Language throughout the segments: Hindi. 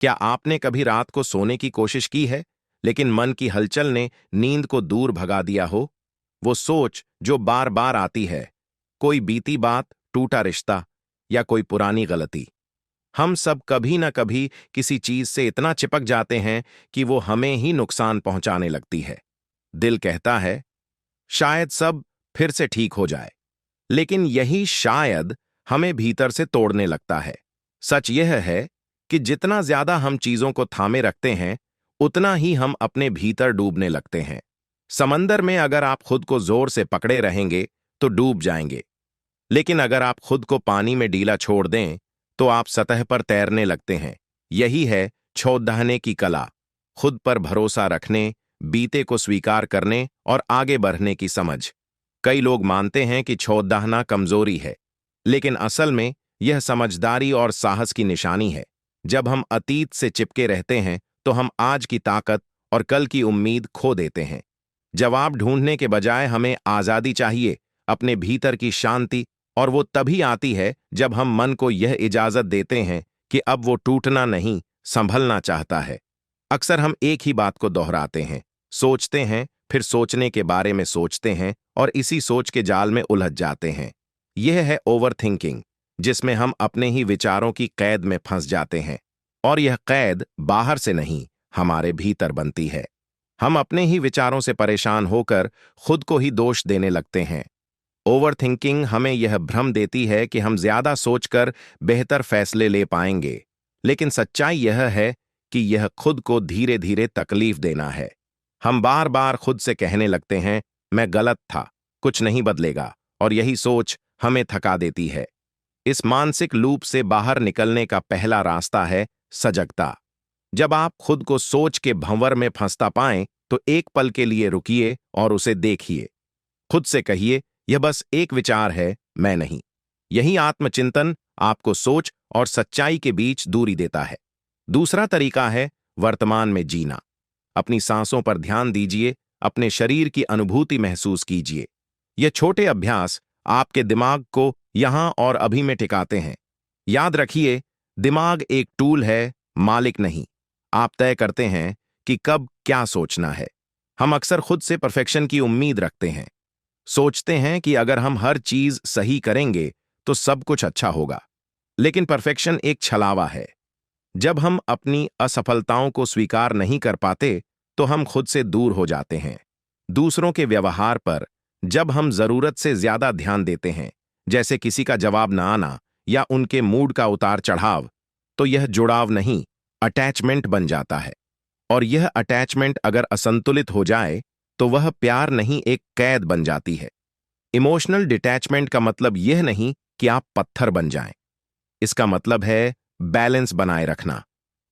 क्या आपने कभी रात को सोने की कोशिश की है, लेकिन मन की हलचल ने नींद को दूर भगा दिया हो? वो सोच जो बार बार आती है, कोई बीती बात, टूटा रिश्ता या कोई पुरानी गलती। हम सब कभी ना कभी किसी चीज से इतना चिपक जाते हैं कि वो हमें ही नुकसान पहुंचाने लगती है। दिल कहता है, शायद सब फिर से ठीक हो जाए, लेकिन यही शायद हमें भीतर से तोड़ने लगता है। सच यह है कि जितना ज्यादा हम चीजों को थामे रखते हैं, उतना ही हम अपने भीतर डूबने लगते हैं। समंदर में अगर आप खुद को जोर से पकड़े रहेंगे तो डूब जाएंगे, लेकिन अगर आप खुद को पानी में ढीला छोड़ दें तो आप सतह पर तैरने लगते हैं। यही है छोड़ने की कला, खुद पर भरोसा रखने, बीते को स्वीकार करने और आगे बढ़ने की समझ। कई लोग मानते हैं कि छोड़ना कमजोरी है, लेकिन असल में यह समझदारी और साहस की निशानी है। जब हम अतीत से चिपके रहते हैं तो हम आज की ताकत और कल की उम्मीद खो देते हैं। जवाब ढूंढने के बजाय हमें आजादी चाहिए, अपने भीतर की शांति, और वो तभी आती है जब हम मन को यह इजाजत देते हैं कि अब वो टूटना नहीं, संभलना चाहता है। अक्सर हम एक ही बात को दोहराते हैं, सोचते हैं, फिर सोचने के बारे में सोचते हैं और इसी सोच के जाल में उलझ जाते हैं। यह है ओवर थिंकिंग, जिसमें हम अपने ही विचारों की कैद में फंस जाते हैं। और यह कैद बाहर से नहीं, हमारे भीतर बनती है। हम अपने ही विचारों से परेशान होकर खुद को ही दोष देने लगते हैं। ओवर थिंकिंग हमें यह भ्रम देती है कि हम ज्यादा सोचकर बेहतर फैसले ले पाएंगे, लेकिन सच्चाई यह है कि यह खुद को धीरे धीरे तकलीफ देना है। हम बार बार खुद से कहने लगते हैं, मैं गलत था, कुछ नहीं बदलेगा, और यही सोच हमें थका देती है। इस मानसिक लूप से बाहर निकलने का पहला रास्ता है सजगता। जब आप खुद को सोच के भंवर में फंसता पाएं, तो एक पल के लिए रुकिए और उसे देखिए। खुद से कहिए, यह बस एक विचार है, मैं नहीं। यही आत्मचिंतन आपको सोच और सच्चाई के बीच दूरी देता है। दूसरा तरीका है वर्तमान में जीना। अपनी सांसों पर ध्यान दीजिए, अपने शरीर की अनुभूति महसूस कीजिए। ये छोटे अभ्यास आपके दिमाग को यहां और अभी में टिकाते हैं। याद रखिए, दिमाग एक टूल है, मालिक नहीं। आप तय करते हैं कि कब क्या सोचना है। हम अक्सर खुद से परफेक्शन की उम्मीद रखते हैं। सोचते हैं कि अगर हम हर चीज सही करेंगे तो सब कुछ अच्छा होगा। लेकिन परफेक्शन एक छलावा है। जब हम अपनी असफलताओं को स्वीकार नहीं कर पाते तो हम खुद से दूर हो जाते हैं। दूसरों के व्यवहार पर जब हम जरूरत से ज्यादा ध्यान देते हैं, जैसे किसी का जवाब न आना या उनके मूड का उतार चढ़ाव, तो यह जुड़ाव नहीं, अटैचमेंट बन जाता है। और यह अटैचमेंट अगर असंतुलित हो जाए तो वह प्यार नहीं, एक कैद बन जाती है। इमोशनल डिटैचमेंट का मतलब यह नहीं कि आप पत्थर बन जाएं। इसका मतलब है बैलेंस बनाए रखना।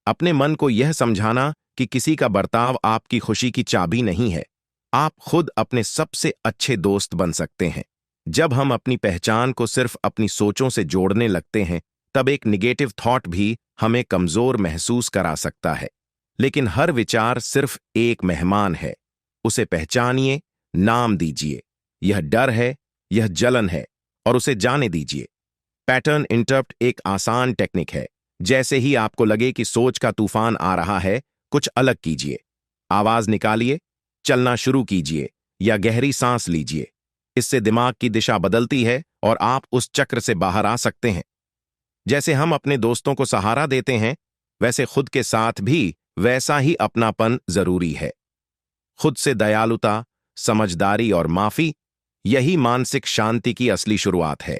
अपने मन को यह समझाना कि किसी का बर्ताव आपकी खुशी की चाबी नहीं है। आप खुद अपने सबसे अच्छे दोस्त बन सकते हैं। जब हम अपनी पहचान को सिर्फ अपनी सोचों से जोड़ने लगते हैं, तब एक निगेटिव थॉट भी हमें कमजोर महसूस करा सकता है। लेकिन हर विचार सिर्फ एक मेहमान है। उसे पहचानिए, नाम दीजिए। यह डर है, यह जलन है, और उसे जाने दीजिए। पैटर्न इंटरप्ट एक आसान टेक्निक है। जैसे ही आपको लगे कि सोच का तूफान आ रहा है, कुछ अलग कीजिए। आवाज निकालिए, चलना शुरू कीजिए, या गहरी सांस लीजिए। इससे दिमाग की दिशा बदलती है और आप उस चक्र से बाहर आ सकते हैं। जैसे हम अपने दोस्तों को सहारा देते हैं, वैसे खुद के साथ भी वैसा ही अपनापन जरूरी है। खुद से दयालुता, समझदारी और माफी, यही मानसिक शांति की असली शुरुआत है।